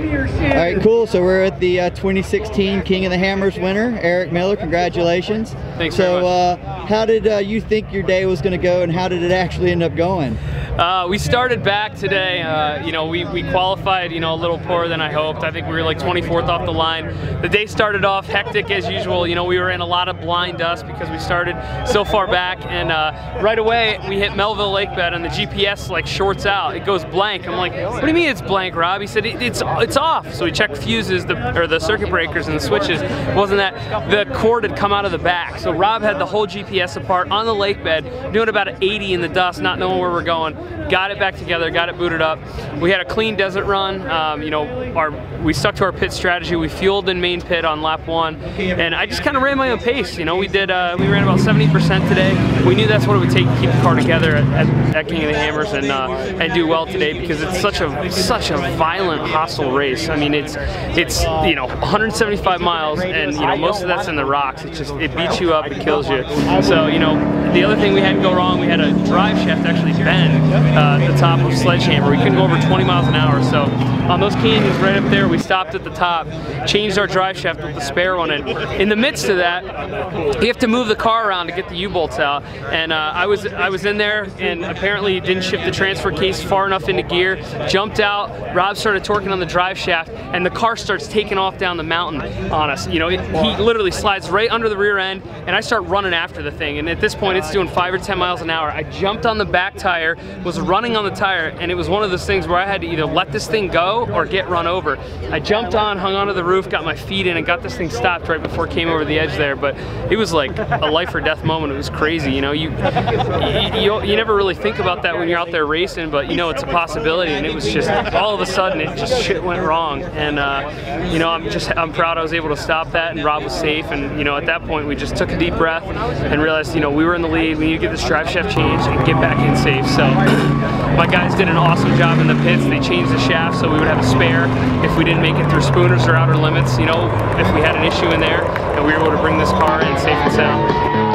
All right, cool. So we're at the 2016 King of the Hammers winner, Erik Miller. Congratulations. Thanks very much. How did you think your day was going to go, and how did it actually end up going? We started back today. You know, we qualified, you know, a little poorer than I hoped. I think we were like 24th off the line. The day started off hectic as usual. You know, we were in a lot of blind dust because we started so far back, and right away we hit Melville Lake Bed, and the GPS like shorts out. It goes blank. I'm like, what do you mean it's blank, Rob? He said it's off. So we checked fuses, the circuit breakers and the switches. It wasn't that the cord had come out of the back. So Rob had the whole GPS apart on the lake bed, doing about 80 in the dust, not knowing where we're going. Got it back together, got it booted up. We had a clean desert run. You know, we stuck to our pit strategy. We fueled in main pit on lap 1, and I just kind of ran my own pace. You know, we ran about 70% today. We knew that's what it would take to keep the car together at King of the Hammers and do well today, because it's such a violent, hostile race. I mean, it's you know, 175 miles, and you know, most of that's in the rocks. It beats you up, it kills you. So you know, the other thing we had go wrong, we had a drive shaft actually bend at the top of Sledgehammer. We couldn't go over 20 miles an hour. So on those canyons right up there, we stopped at the top, changed our drive shaft with the spare one, and in the midst of that, you have to move the car around to get the U-bolts out. And I was in there, and apparently didn't shift the transfer case far enough into gear. Jumped out. Rob started torquing on the drive shaft, and the car starts taking off down the mountain on us. You know, he literally slides right under the rear end, and I start running after the thing. And at this point, it's doing 5 or 10 miles an hour. I jumped on the back tire, was running on the tire, and it was one of those things where I had to either let this thing go or get run over. I jumped on, hung onto the roof, got my feet in, and got this thing stopped right before it came over the edge there. But it was like a life or death moment. It was crazy. You know, you never really think about that when you're out there racing, but you know it's a possibility. And it was just all of a sudden shit went wrong. And you know, I'm proud I was able to stop that, and Rob was safe. And you know, at that point we just took a deep breath and realized, you know, we were in the lead. We need to get this drive shaft changed and get back in safe. So my guys did an awesome job in the pits. They changed the shaft so we would have a spare if we didn't make it through spooners or outer limits, you know, if we had an issue in there, and we were able to bring this car in safe and sound.